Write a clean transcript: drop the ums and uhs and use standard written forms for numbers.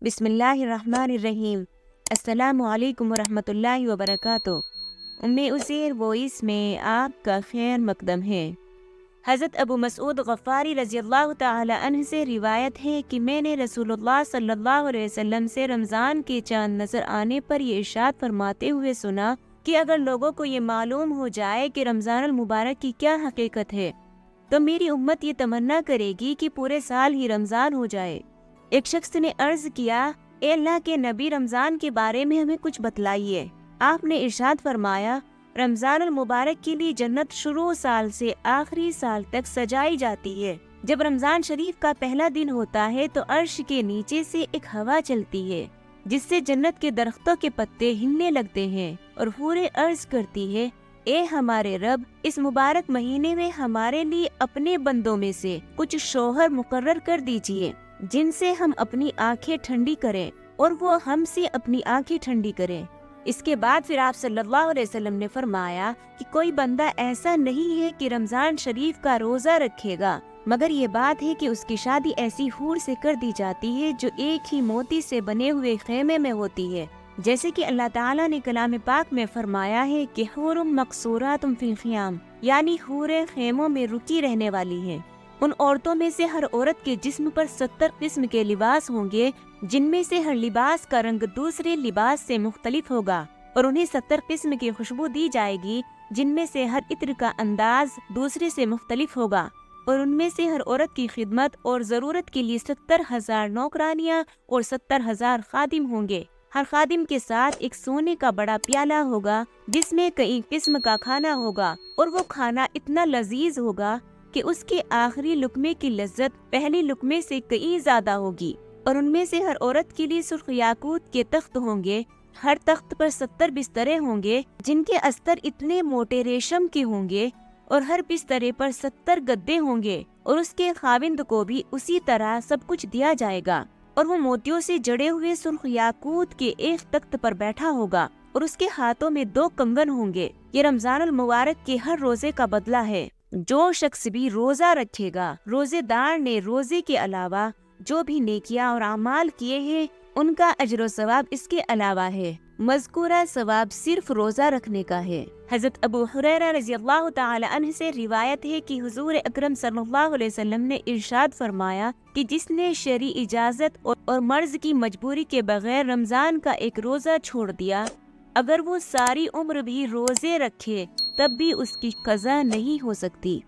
بسم اللہ الرحمن الرحیم۔ السلام علیکم ورحمۃ اللہ وبرکاتہ۔ عزیر وائس میں آپ کا خیر مقدم ہے۔ حضرت ابو مسعود غفاری رضی اللہ تعالی عنہ سے روایت ہے کہ میں نے رسول اللہ صلی اللہ علیہ وسلم سے رمضان کے چاند نظر آنے پر یہ ارشاد فرماتے ہوئے سنا کہ اگر لوگوں کو یہ معلوم ہو جائے کہ رمضان المبارک کی کیا حقیقت ہے تو میری امت یہ تمنا کرے گی کہ پورے سال ہی رمضان ہو جائے۔ ایک شخص نے عرض کیا، اے اللہ کے نبی، رمضان کے بارے میں ہمیں کچھ بتلائیے۔ آپ نے ارشاد فرمایا، رمضان المبارک کے لیے جنت شروع سال سے آخری سال تک سجائی جاتی ہے۔ جب رمضان شریف کا پہلا دن ہوتا ہے تو عرش کے نیچے سے ایک ہوا چلتی ہے جس سے جنت کے درختوں کے پتے ہلنے لگتے ہیں اور حوریں عرض کرتی ہے، اے ہمارے رب، اس مبارک مہینے میں ہمارے لیے اپنے بندوں میں سے کچھ شوہر مقرر کر دیجئے جن سے ہم اپنی آنکھیں ٹھنڈی کریں اور وہ ہم سے اپنی آنکھیں ٹھنڈی کریں۔ اس کے بعد پھر آپ صلی اللہ علیہ وسلم نے فرمایا کہ کوئی بندہ ایسا نہیں ہے کہ رمضان شریف کا روزہ رکھے گا مگر یہ بات ہے کہ اس کی شادی ایسی حور سے کر دی جاتی ہے جو ایک ہی موتی سے بنے ہوئے خیمے میں ہوتی ہے، جیسے کہ اللہ تعالیٰ نے کلام پاک میں فرمایا ہے کہ حور مقصورات فی الخیام، یعنی حوریں خیموں میں رکی رہنے والی ہیں۔ ان عورتوں میں سے ہر عورت کے جسم پر 70 قسم کے لباس ہوں گے جن میں سے ہر لباس کا رنگ دوسرے لباس سے مختلف ہوگا، اور انہیں 70 قسم کی خوشبو دی جائے گی جن میں سے ہر عطر کا انداز دوسرے سے مختلف ہوگا، اور ان میں سے ہر عورت کی خدمت اور ضرورت کے لیے 70,000 نوکرانیاں اور 70,000 خادم ہوں گے۔ ہر خادم کے ساتھ ایک سونے کا بڑا پیالہ ہوگا جس میں کئی قسم کا کھانا ہوگا، اور وہ کھانا اتنا لذیذ ہوگا کہ اس کے آخری لقمے کی لذت پہلی لقمے سے کئی زیادہ ہوگی، اور ان میں سے ہر عورت کے لیے سرخ یاقوت کے تخت ہوں گے، ہر تخت پر 70 بسترے ہوں گے جن کے استر اتنے موٹے ریشم کے ہوں گے، اور ہر بسترے پر 70 گدے ہوں گے، اور اس کے خاوند کو بھی اسی طرح سب کچھ دیا جائے گا، اور وہ موتیوں سے جڑے ہوئے سرخ یاقوت کے ایک تخت پر بیٹھا ہوگا، اور اس کے ہاتھوں میں 2 کنگن ہوں گے۔ یہ رمضان المبارک کے ہر روزے کا بدلہ ہے۔ جو شخص بھی روزہ رکھے گا، روزے دار نے روزے کے علاوہ جو بھی نیکیاں اور اعمال کیے ہیں ان کا اجر و ثواب اس کے علاوہ ہے۔ مذکورہ ثواب صرف روزہ رکھنے کا ہے۔ حضرت ابو ہریرہ رضی اللہ تعالی عنہ سے روایت ہے کہ حضور اکرم صلی اللہ علیہ وسلم نے ارشاد فرمایا کہ جس نے شرعی اجازت اور مرض کی مجبوری کے بغیر رمضان کا ایک روزہ چھوڑ دیا، اگر وہ ساری عمر بھی روزے رکھے تب بھی اس کی قضا نہیں ہو سکتی۔